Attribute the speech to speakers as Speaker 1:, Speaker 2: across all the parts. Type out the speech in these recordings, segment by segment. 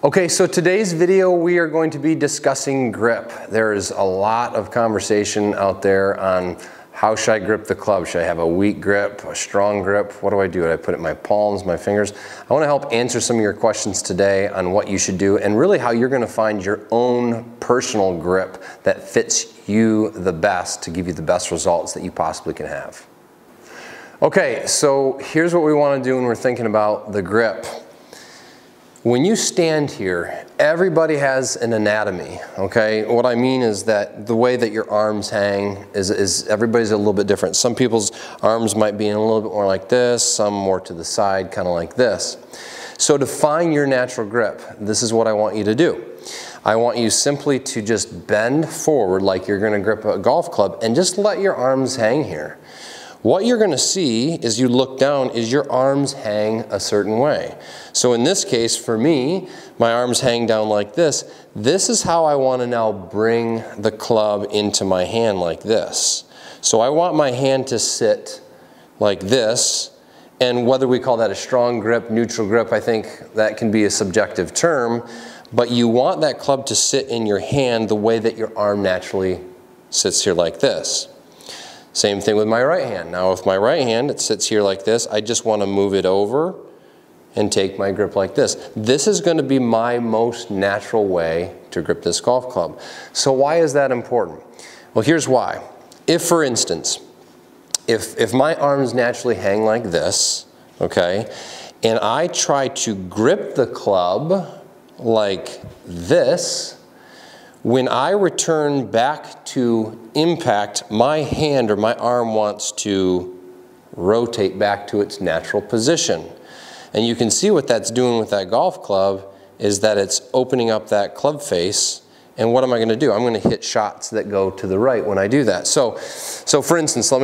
Speaker 1: Okay, so today's video we are going to be discussing grip. There is a lot of conversation out there on how should I grip the club? Should I have a weak grip, a strong grip? What do? Do I put it in my palms, my fingers? I want to help answer some of your questions today on what you should do and really how you're going to find your own personal grip that fits you the best to give you the best results that you possibly can have. Okay, so here's what we want to do when we're thinking about the grip. When you stand here, everybody has an anatomy, okay? What I mean is that the way that your arms hang is everybody's a little bit different. Some people's arms might be in a little bit more like this, some more to the side, kind of like this. So to find your natural grip, this is what I want you to do. I want you simply to just bend forward like you're gonna grip a golf club and just let your arms hang here. What you're going to see as you look down is your arms hang a certain way. So in this case, for me, my arms hang down like this. This is how I want to now bring the club into my hand like this. So I want my hand to sit like this, and whether we call that a strong grip, neutral grip, I think that can be a subjective term, but you want that club to sit in your hand the way that your arm naturally sits here like this. Same thing with my right hand. Now with my right hand, it sits here like this. I just want to move it over and take my grip like this. This is going to be my most natural way to grip this golf club. So why is that important? Well, here's why. If, for instance, if my arms naturally hang like this, okay, and I try to grip the club like this, when I return back to impact, my hand or my arm wants to rotate back to its natural position. And you can see what that's doing with that golf club is that it's opening up that club face. And what am I going to do? I'm going to hit shots that go to the right when I do that. So for instance, let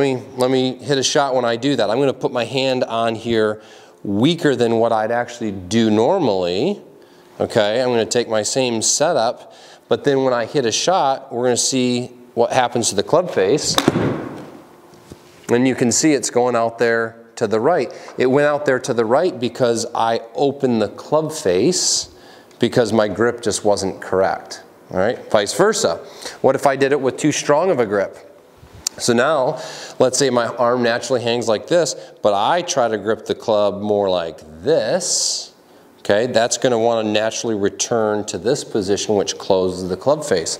Speaker 1: me hit a shot when I do that. I'm going to put my hand on here weaker than what I'd actually do normally. Okay, I'm going to take my same setup. But then when I hit a shot, we're going to see what happens to the club face. And you can see it's going out there to the right. It went out there to the right because I opened the club face because my grip just wasn't correct. All right, vice versa. What if I did it with too strong of a grip? So now, let's say my arm naturally hangs like this, but I try to grip the club more like this. Okay, that's going to want to naturally return to this position, which closes the club face.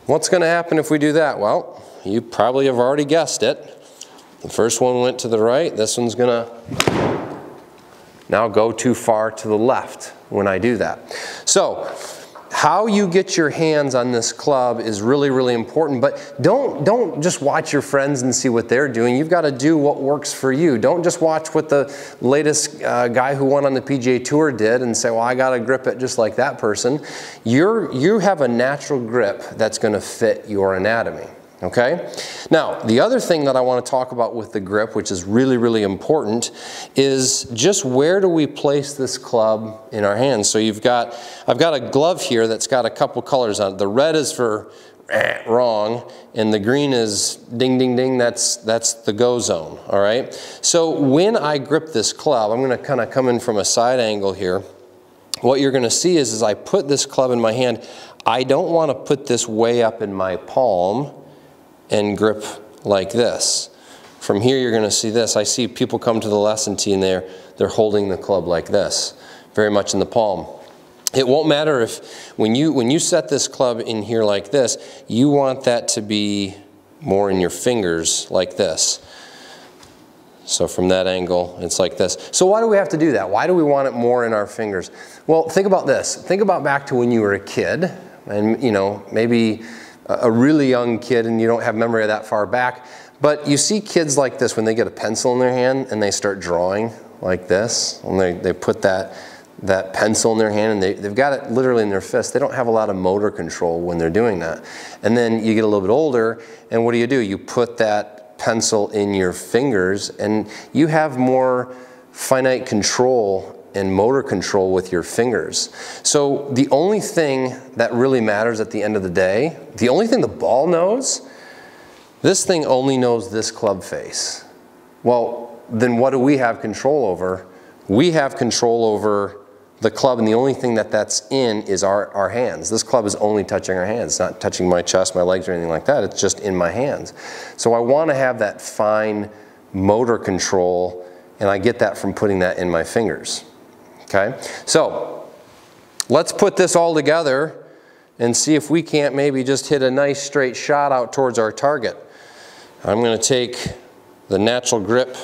Speaker 1: What's going to happen if we do that? Well, you probably have already guessed it. The first one went to the right. This one's going to now go too far to the left when I do that. So how you get your hands on this club is really, really important, but don't just watch your friends and see what they're doing. You've got to do what works for you. Don't just watch what the latest guy who won on the PGA Tour did and say, well, I got to grip it just like that person. You have a natural grip that's going to fit your anatomy. Okay? Now, the other thing that I want to talk about with the grip, which is really, really important, is just where do we place this club in our hands? So I've got a glove here that's got a couple colors on it. The red is for wrong, and the green is ding, ding, ding. That's the go zone, all right? So when I grip this club, I'm going to kind of come in from a side angle here. What you're going to see is I put this club in my hand, I don't want to put this way up in my palm and grip like this. From here you're going to see this. I see people come to the lesson tee and they're holding the club like this, very much in the palm. It won't matter if when you set this club in here like this, you want that to be more in your fingers like this. So from that angle, it's like this. So why do we have to do that? Why do we want it more in our fingers? Well, think about this. Think about back to when you were a kid and, you know, maybe a really young kid and you don't have memory of that far back, but you see kids like this when they get a pencil in their hand and they start drawing like this, and they put that pencil in their hand and they've got it literally in their fist. They don't have a lot of motor control when they're doing that. And then you get a little bit older and what do? You put that pencil in your fingers and you have more finite control and motor control with your fingers. So the only thing that really matters at the end of the day, the only thing the ball knows, this thing only knows this club face. Well, then what do we have control over? We have control over the club, and the only thing that's in is our hands. This club is only touching our hands. It's not touching my chest, my legs, or anything like that. It's just in my hands. So I want to have that fine motor control, and I get that from putting that in my fingers. Okay? So let's put this all together and see if we can't maybe just hit a nice straight shot out towards our target. I'm going to take the natural grip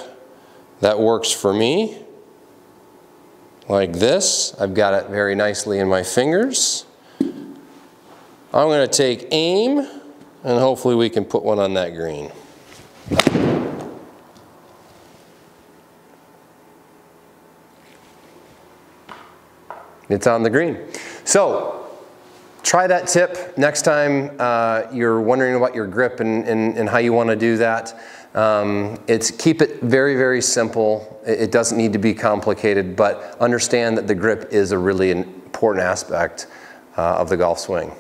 Speaker 1: that works for me, like this. I've got it very nicely in my fingers. I'm going to take aim, and hopefully we can put one on that green. It's on the green. So try that tip next time you're wondering about your grip and how you want to do that. Keep it very, very simple. It doesn't need to be complicated, but understand that the grip is a really important aspect of the golf swing.